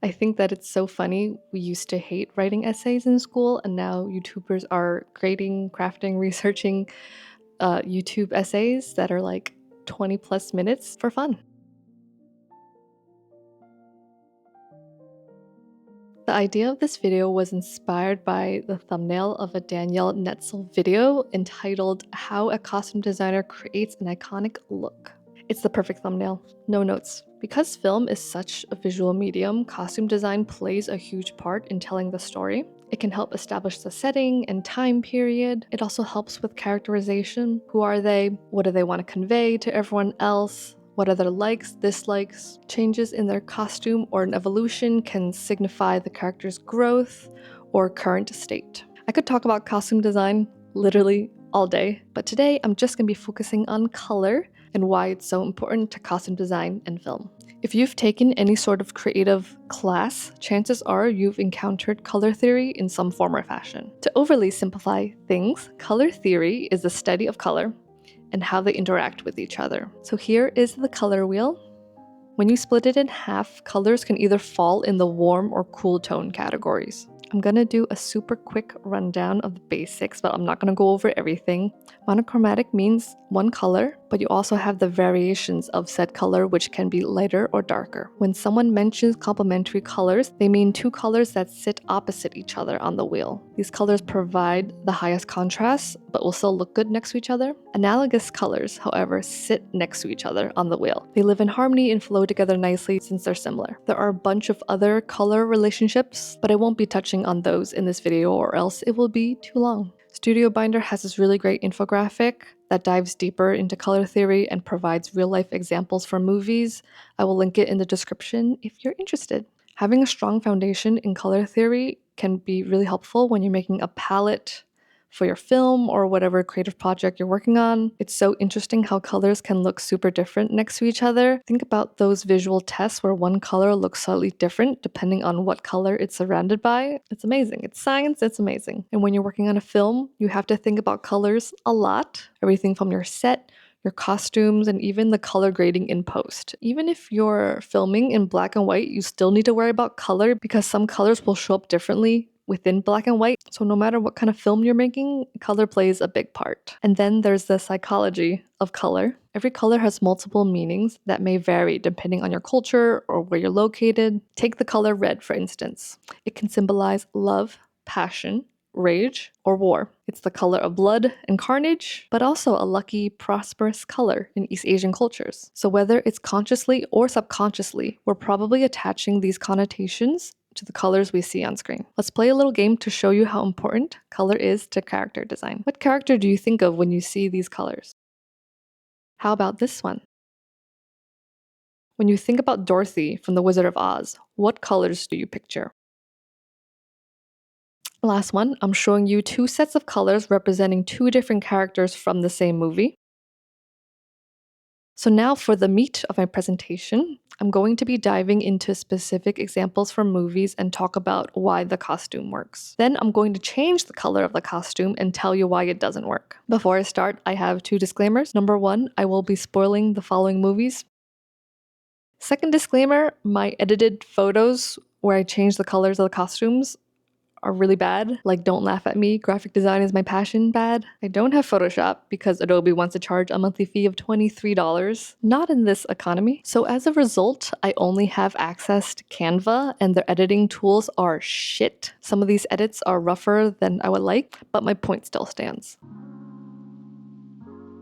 I think that it's so funny. We used to hate writing essays in school, and now YouTubers are creating, crafting, researching YouTube essays that are like 20 plus minutes for fun. The idea of this video was inspired by the thumbnail of a Daniel Netzel video entitled How a Costume Designer Creates an Iconic Look. It's the perfect thumbnail, no notes. Because film is such a visual medium, costume design plays a huge part in telling the story. It can help establish the setting and time period. It also helps with characterization. Who are they? What do they want to convey to everyone else? What are their likes, dislikes? Changes in their costume or an evolution can signify the character's growth or current state. I could talk about costume design literally all day, but today I'm just going to be focusing on color and why it's so important to costume design and film. If you've taken any sort of creative class, chances are you've encountered color theory in some form or fashion. To overly simplify things, color theory is the study of color and how they interact with each other. So here is the color wheel. When you split it in half, colors can either fall in the warm or cool tone categories. I'm gonna do a super quick rundown of the basics, but I'm not gonna go over everything. Monochromatic means one color, but you also have the variations of said color, which can be lighter or darker. When someone mentions complementary colors, they mean two colors that sit opposite each other on the wheel. These colors provide the highest contrast, but will still look good next to each other. Analogous colors, however, sit next to each other on the wheel. They live in harmony and flow together nicely since they're similar. There are a bunch of other color relationships, but I won't be touching on those in this video or else it will be too long. Studio Binder has this really great infographic that dives deeper into color theory and provides real-life examples from movies. I will link it in the description if you're interested. Having a strong foundation in color theory can be really helpful when you're making a palette for your film or whatever creative project you're working on. It's so interesting how colors can look super different next to each other. Think about those visual tests where one color looks slightly different depending on what color it's surrounded by. It's amazing. It's science, it's amazing. And when you're working on a film, you have to think about colors a lot. Everything from your set, your costumes, and even the color grading in post. Even if you're filming in black and white, you still need to worry about color because some colors will show up differently within black and white. So no matter what kind of film you're making, color plays a big part. And then there's the psychology of color. Every color has multiple meanings that may vary depending on your culture or where you're located. Take the color red, for instance. It can symbolize love, passion, rage, or war. It's the color of blood and carnage, but also a lucky, prosperous color in East Asian cultures. So whether it's consciously or subconsciously, we're probably attaching these connotations to the colors we see on screen. Let's play a little game to show you how important color is to character design. What character do you think of when you see these colors? How about this one? When you think about Dorothy from The Wizard of Oz, what colors do you picture? Last one, I'm showing you two sets of colors representing two different characters from the same movie. So now for the meat of my presentation, I'm going to be diving into specific examples from movies and talk about why the costume works. Then I'm going to change the color of the costume and tell you why it doesn't work. Before I start, I have two disclaimers. Number one, I will be spoiling the following movies. Second disclaimer, my edited photos where I change the colors of the costumes are really bad. Like, don't laugh at me. Graphic design is my passion bad. I don't have Photoshop because Adobe wants to charge a monthly fee of $23. Not in this economy. So as a result, I only have access to Canva and their editing tools are shit. Some of these edits are rougher than I would like, but my point still stands.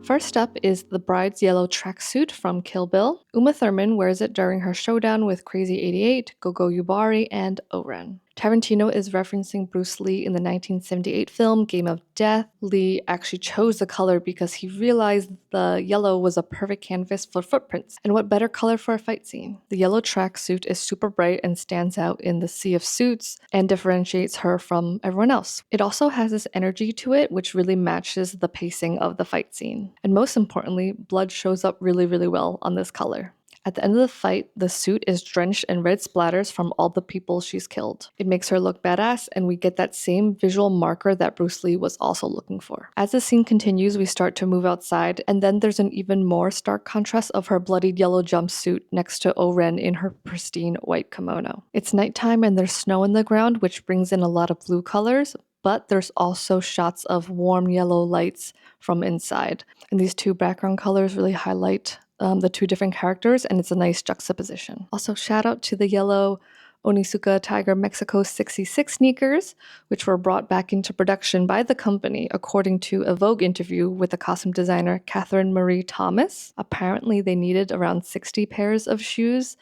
First up is the bride's yellow tracksuit from Kill Bill. Uma Thurman wears it during her showdown with Crazy 88, Gogo Yubari, and Oren. Tarantino is referencing Bruce Lee in the 1978 film Game of Death. Lee actually chose the color because he realized the yellow was a perfect canvas for footprints. And what better color for a fight scene? The yellow tracksuit is super bright and stands out in the sea of suits and differentiates her from everyone else. It also has this energy to it which really matches the pacing of the fight scene. And most importantly, blood shows up really, really well on this color. At the end of the fight, the suit is drenched in red splatters from all the people she's killed. It makes her look badass, and we get that same visual marker that Bruce Lee was also looking for. As the scene continues, we start to move outside, and then there's an even more stark contrast of her bloodied yellow jumpsuit next to O-Ren in her pristine white kimono. It's nighttime and there's snow in the ground, which brings in a lot of blue colors, but there's also shots of warm yellow lights from inside. And these two background colors really highlight the two different characters, and it's a nice juxtaposition. Also, shout out to the yellow Onitsuka Tiger Mexico 66 sneakers, which were brought back into production by the company, according to a Vogue interview with the costume designer Catherine Marie Thomas. Apparently, they needed around 60 pairs of shoes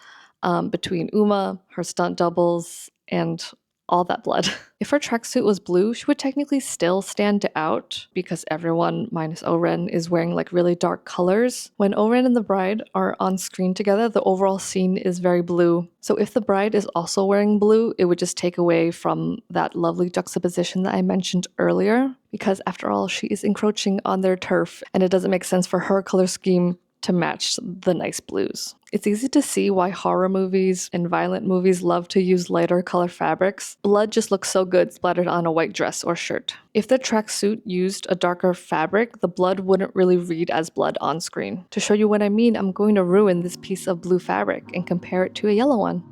between Uma, her stunt doubles, and all that blood. If her tracksuit was blue, she would technically still stand out because everyone minus O-Ren is wearing like really dark colors. When O-Ren and the bride are on screen together, the overall scene is very blue. So if the bride is also wearing blue, it would just take away from that lovely juxtaposition that I mentioned earlier, because after all, she is encroaching on their turf and it doesn't make sense for her color scheme to match the nice blues. It's easy to see why horror movies and violent movies love to use lighter color fabrics. Blood just looks so good splattered on a white dress or shirt. If the tracksuit used a darker fabric, the blood wouldn't really read as blood on screen. To show you what I mean, I'm going to ruin this piece of blue fabric and compare it to a yellow one.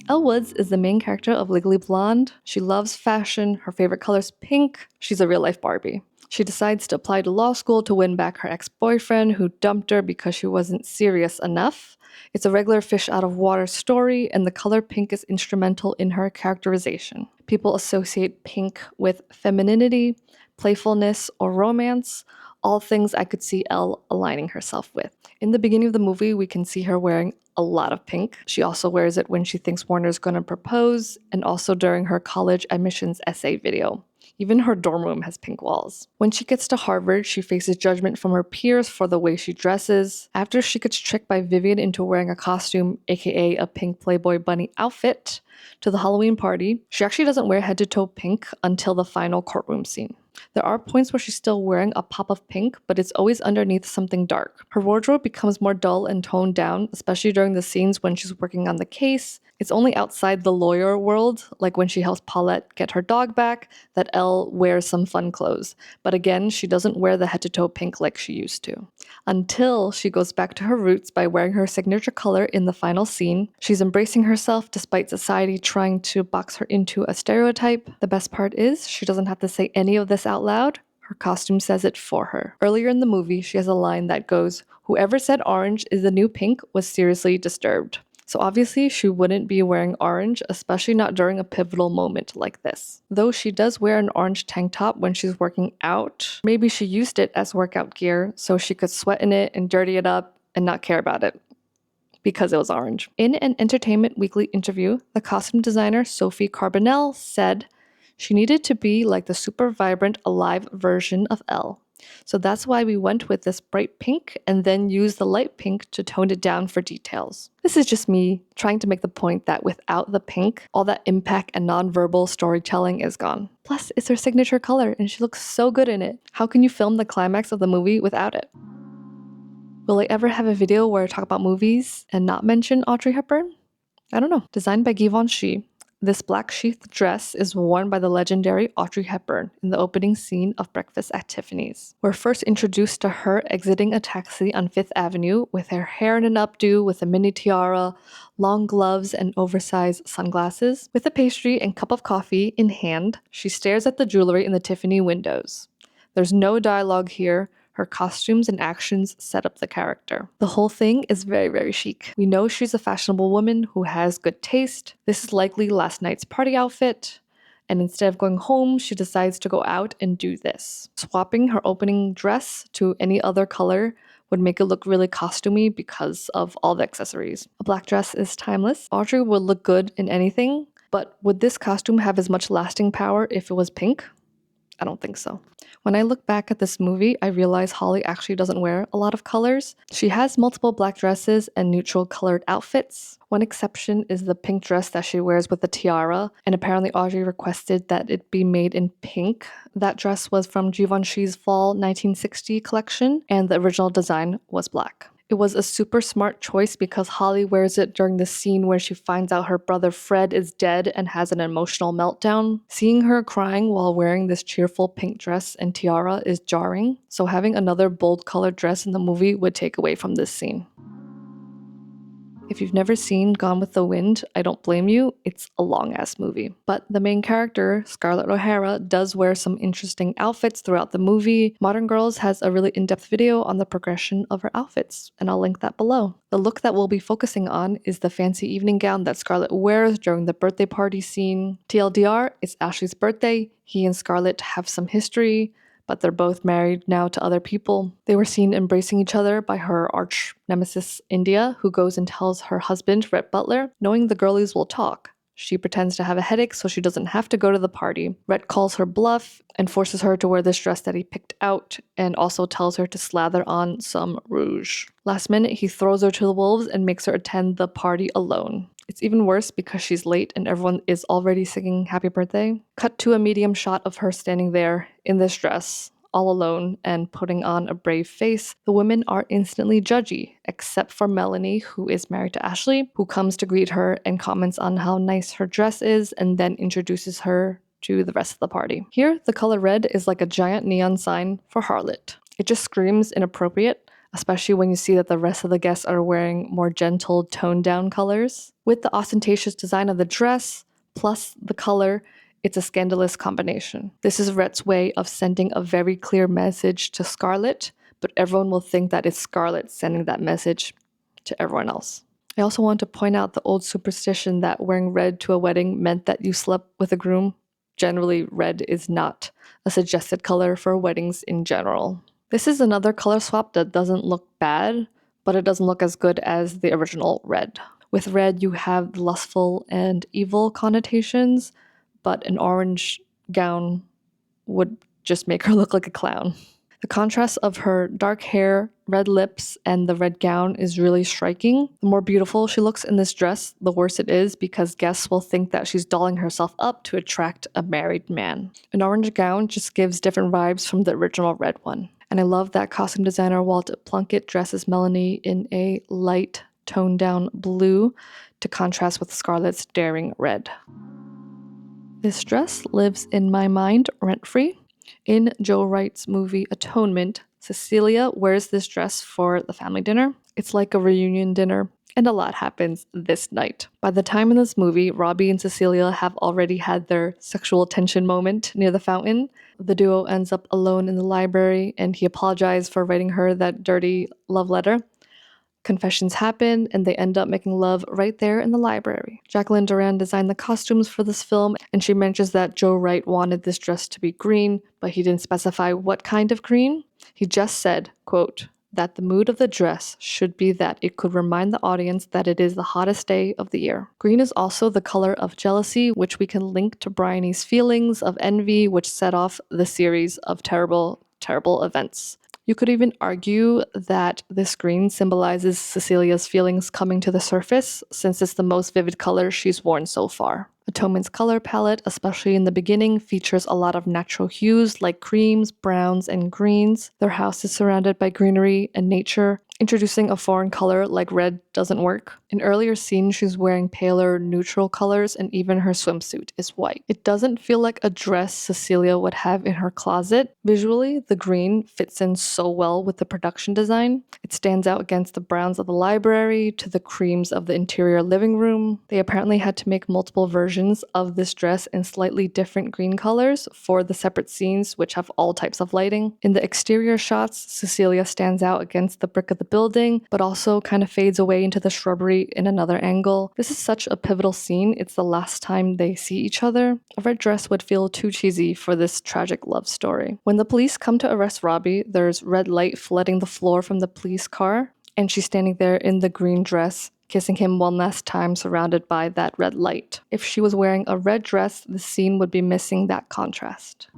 Elle Woods is the main character of Legally Blonde. She loves fashion, her favorite color is pink. She's a real-life Barbie. She decides to apply to law school to win back her ex-boyfriend who dumped her because she wasn't serious enough. It's a regular fish out of water story, and the color pink is instrumental in her characterization. People associate pink with femininity, playfulness, or romance, all things I could see Elle aligning herself with. In the beginning of the movie, we can see her wearing a lot of pink. She also wears it when she thinks Warner's gonna propose, and also during her college admissions essay video. Even her dorm room has pink walls. When she gets to Harvard, she faces judgment from her peers for the way she dresses. After she gets tricked by Vivian into wearing a costume, aka a pink Playboy bunny outfit, to the Halloween party, she actually doesn't wear head to toe pink until the final courtroom scene. There are points where she's still wearing a pop of pink, but it's always underneath something dark. Her wardrobe becomes more dull and toned down, especially during the scenes when she's working on the case. It's only outside the lawyer world, like when she helps Paulette get her dog back, that Elle wears some fun clothes. But again, she doesn't wear the head-to-toe pink like she used to. Until she goes back to her roots by wearing her signature color in the final scene. She's embracing herself despite society trying to box her into a stereotype. The best part is, she doesn't have to say any of this out loud. Her costume says it for her. Earlier in the movie, she has a line that goes, "Whoever said orange is the new pink was seriously disturbed." So obviously she wouldn't be wearing orange, especially not during a pivotal moment like this. Though she does wear an orange tank top when she's working out. Maybe she used it as workout gear so she could sweat in it and dirty it up and not care about it, because it was orange. In an Entertainment Weekly interview, the costume designer Sophie Carbonell said she needed to be like the super vibrant, alive version of Elle. So that's why we went with this bright pink and then used the light pink to tone it down for details. This is just me trying to make the point that without the pink, all that impact and nonverbal storytelling is gone. Plus, it's her signature color and she looks so good in it. How can you film the climax of the movie without it? Will I ever have a video where I talk about movies and not mention Audrey Hepburn? I don't know. Designed by Givenchy, this black sheath dress is worn by the legendary Audrey Hepburn in the opening scene of Breakfast at Tiffany's. We're first introduced to her exiting a taxi on Fifth Avenue with her hair in an updo with a mini tiara, long gloves, and oversized sunglasses. With a pastry and cup of coffee in hand, she stares at the jewelry in the Tiffany windows. There's no dialogue here. Her costumes and actions set up the character. The whole thing is very, very chic. We know she's a fashionable woman who has good taste. This is likely last night's party outfit. And instead of going home, she decides to go out and do this. Swapping her opening dress to any other color would make it look really costumey because of all the accessories. A black dress is timeless. Audrey would look good in anything, but would this costume have as much lasting power if it was pink? I don't think so. When I look back at this movie, I realize Holly actually doesn't wear a lot of colors. She has multiple black dresses and neutral colored outfits. One exception is the pink dress that she wears with the tiara, and apparently Audrey requested that it be made in pink. That dress was from Givenchy's fall 1960 collection, and the original design was black. It was a super smart choice because Holly wears it during the scene where she finds out her brother Fred is dead and has an emotional meltdown. Seeing her crying while wearing this cheerful pink dress and tiara is jarring, so having another bold colored dress in the movie would take away from this scene. If you've never seen Gone with the Wind, I don't blame you, it's a long-ass movie. But the main character, Scarlett O'Hara, does wear some interesting outfits throughout the movie. Modern Girls has a really in-depth video on the progression of her outfits, and I'll link that below. The look that we'll be focusing on is the fancy evening gown that Scarlett wears during the birthday party scene. TLDR, it's Ashley's birthday, he and Scarlett have some history, but they're both married now to other people. They were seen embracing each other by her arch nemesis India, who goes and tells her husband, Rhett Butler, knowing the girlies will talk. She pretends to have a headache so she doesn't have to go to the party. Rhett calls her bluff and forces her to wear this dress that he picked out, and also tells her to slather on some rouge. Last minute, he throws her to the wolves and makes her attend the party alone. It's even worse because she's late and everyone is already singing happy birthday. Cut to a medium shot of her standing there in this dress, all alone and putting on a brave face. The women are instantly judgy, except for Melanie, who is married to Ashley, who comes to greet her and comments on how nice her dress is and then introduces her to the rest of the party. Here, the color red is like a giant neon sign for harlot. It just screams inappropriate, especially when you see that the rest of the guests are wearing more gentle, toned-down colors. With the ostentatious design of the dress, plus the color, it's a scandalous combination. This is Rhett's way of sending a very clear message to Scarlett, but everyone will think that it's Scarlett sending that message to everyone else. I also want to point out the old superstition that wearing red to a wedding meant that you slept with a groom. Generally, red is not a suggested color for weddings in general. This is another color swap that doesn't look bad, but it doesn't look as good as the original red. With red, you have lustful and evil connotations, but an orange gown would just make her look like a clown. The contrast of her dark hair, red lips, and the red gown is really striking. The more beautiful she looks in this dress, the worse it is because guests will think that she's dolling herself up to attract a married man. An orange gown just gives different vibes from the original red one. And I love that costume designer Walt Plunkett dresses Melanie in a light, toned-down blue to contrast with Scarlett's daring red. This dress lives in my mind rent-free. In Joe Wright's movie Atonement, Cecilia wears this dress for the family dinner. It's like a reunion dinner, and a lot happens this night. By the time in this movie, Robbie and Cecilia have already had their sexual tension moment near the fountain. The duo ends up alone in the library, and he apologized for writing her that dirty love letter. Confessions happen, and they end up making love right there in the library. Jacqueline Duran designed the costumes for this film, and she mentions that Joe Wright wanted this dress to be green, but he didn't specify what kind of green. He just said, quote, that the mood of the dress should be that it could remind the audience that it is the hottest day of the year. Green is also the color of jealousy, which we can link to Bryony's feelings of envy, which set off the series of terrible events. You could even argue that this green symbolizes Cecilia's feelings coming to the surface, since it's the most vivid color she's worn so far. Atonement's color palette, especially in the beginning, features a lot of natural hues like creams, browns, and greens. Their house is surrounded by greenery and nature. Introducing a foreign color like red doesn't work. In earlier scenes, she's wearing paler, neutral colors, and even her swimsuit is white. It doesn't feel like a dress Cecilia would have in her closet. Visually, the green fits in so well with the production design. It stands out against the browns of the library to the creams of the interior living room. They apparently had to make multiple versions of this dress in slightly different green colors for the separate scenes, which have all types of lighting. In the exterior shots, Cecilia stands out against the brick of the building, but also kind of fades away into the shrubbery in another angle. This is such a pivotal scene. It's the last time they see each other. A red dress would feel too cheesy for this tragic love story. When the police come to arrest Robbie, there's red light flooding the floor from the police car, and she's standing there in the green dress, kissing him one last time surrounded by that red light. If she was wearing a red dress, the scene would be missing that contrast.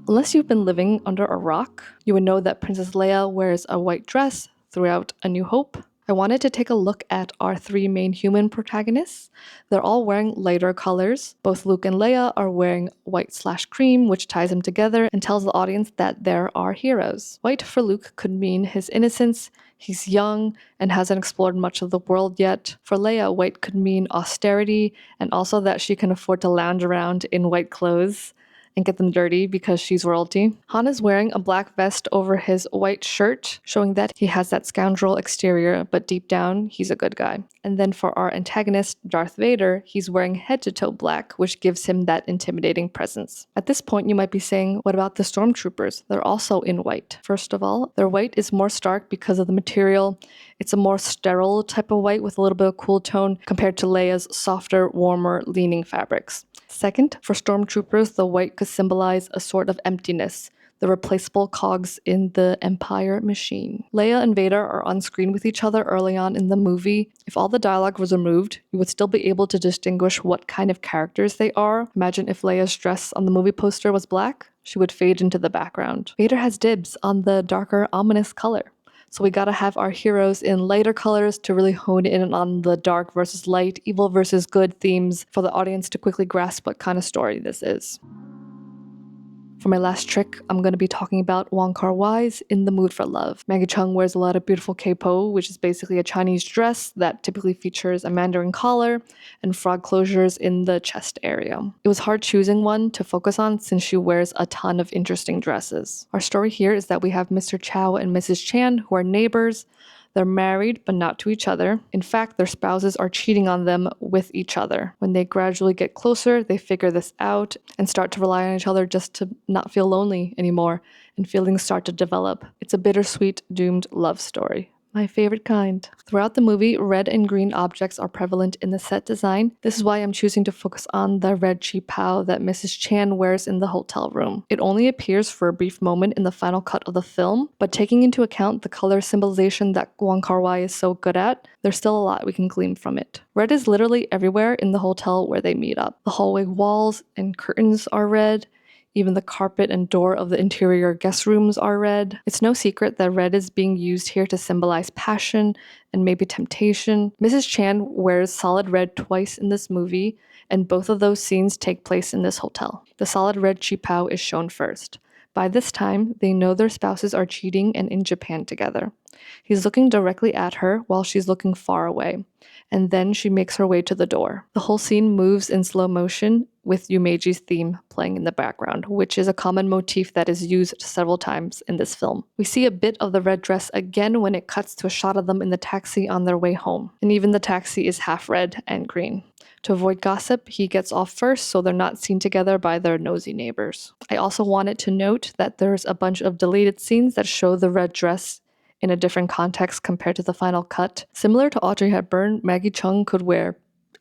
Unless you've been living under a rock, you would know that Princess Leia wears a white dress throughout A New Hope. I wanted to take a look at our three main human protagonists. They're all wearing lighter colors. Both Luke and Leia are wearing white/cream, which ties them together and tells the audience that they're our heroes. White for Luke could mean his innocence. He's young and hasn't explored much of the world yet. For Leia, white could mean austerity and also that she can afford to lounge around in white clothes and get them dirty because she's royalty. Han is wearing a black vest over his white shirt, showing that he has that scoundrel exterior, but deep down, he's a good guy. And then for our antagonist, Darth Vader, he's wearing head-to-toe black, which gives him that intimidating presence. At this point, you might be saying, what about the stormtroopers? They're also in white. First of all, their white is more stark because of the material. It's a more sterile type of white with a little bit of cool tone compared to Leia's softer, warmer, leaning fabrics. Second, for stormtroopers, the white could symbolize a sort of emptiness, the replaceable cogs in the Empire machine. Leia and Vader are on screen with each other early on in the movie. If all the dialogue was removed, you would still be able to distinguish what kind of characters they are. Imagine if Leia's dress on the movie poster was black, she would fade into the background. Vader has dibs on the darker, ominous color. So we gotta have our heroes in lighter colors to really hone in on the dark versus light, evil versus good themes for the audience to quickly grasp what kind of story this is. For my last trick, I'm going to be talking about Wong Kar-wai's In the Mood for Love. Maggie Cheung wears a lot of beautiful keipo, which is basically a Chinese dress that typically features a mandarin collar and frog closures in the chest area. It was hard choosing one to focus on since she wears a ton of interesting dresses. Our story here is that we have Mr. Chow and Mrs. Chan, who are neighbors. They're married, but not to each other. In fact, their spouses are cheating on them with each other. When they gradually get closer, they figure this out and start to rely on each other just to not feel lonely anymore, and feelings start to develop. It's a bittersweet, doomed love story. My favorite kind. Throughout the movie, red and green objects are prevalent in the set design. This is why I'm choosing to focus on the red qipao that Mrs. Chan wears in the hotel room. It only appears for a brief moment in the final cut of the film, but taking into account the color symbolization that Wong Kar-wai is so good at, there's still a lot we can glean from it. Red is literally everywhere in the hotel where they meet up. The hallway walls and curtains are red. Even the carpet and door of the interior guest rooms are red. It's no secret that red is being used here to symbolize passion and maybe temptation. Mrs. Chan wears solid red twice in this movie, and both of those scenes take place in this hotel. The solid red qipao is shown first. By this time, they know their spouses are cheating and in Japan together. He's looking directly at her while she's looking far away, and then she makes her way to the door. The whole scene moves in slow motion with Yumeji's theme playing in the background, which is a common motif that is used several times in this film. We see a bit of the red dress again when it cuts to a shot of them in the taxi on their way home, and even the taxi is half red and green. To avoid gossip, he gets off first so they're not seen together by their nosy neighbors. I also wanted to note that there's a bunch of deleted scenes that show the red dress in a different context compared to the final cut. Similar to Audrey Hepburn, Maggie Cheung could wear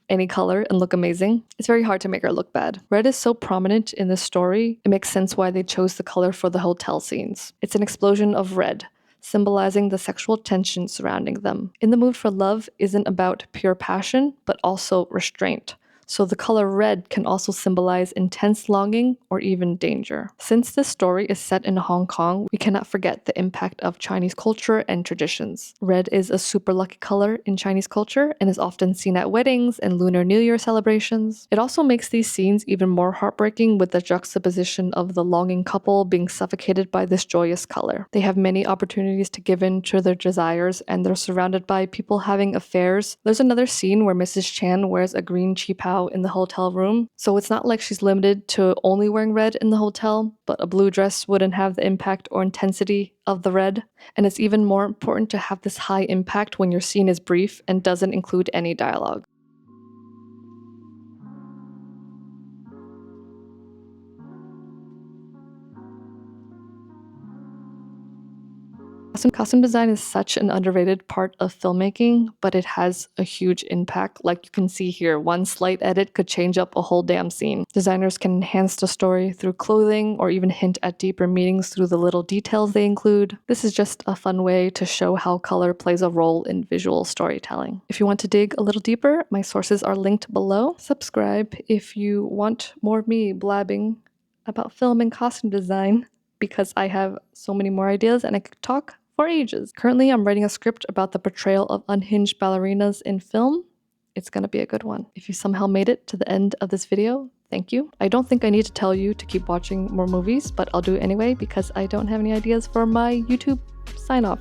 any color and look amazing. It's very hard to make her look bad. Red is so prominent in this story, it makes sense why they chose the color for the hotel scenes. It's an explosion of red, symbolizing the sexual tension surrounding them. In the Mood for Love isn't about pure passion, but also restraint. So the color red can also symbolize intense longing or even danger. Since this story is set in Hong Kong, we cannot forget the impact of Chinese culture and traditions. Red is a super lucky color in Chinese culture and is often seen at weddings and Lunar New Year celebrations. It also makes these scenes even more heartbreaking with the juxtaposition of the longing couple being suffocated by this joyous color. They have many opportunities to give in to their desires and they're surrounded by people having affairs. There's another scene where Mrs. Chan wears a green qipao in the hotel room, so it's not like she's limited to only wearing red in the hotel, but a blue dress wouldn't have the impact or intensity of the red, and it's even more important to have this high impact when your scene is brief and doesn't include any dialogue. Costume design is such an underrated part of filmmaking, but it has a huge impact. Like you can see here, one slight edit could change up a whole damn scene. Designers can enhance the story through clothing or even hint at deeper meanings through the little details they include. This is just a fun way to show how color plays a role in visual storytelling. If you want to dig a little deeper, my sources are linked below. Subscribe if you want more of me blabbing about film and costume design, because I have so many more ideas and I could talk for ages. Currently, I'm writing a script about the portrayal of unhinged ballerinas in film. It's gonna be a good one. If you somehow made it to the end of this video, thank you. I don't think I need to tell you to keep watching more movies, but I'll do it anyway because I don't have any ideas for my YouTube sign-off.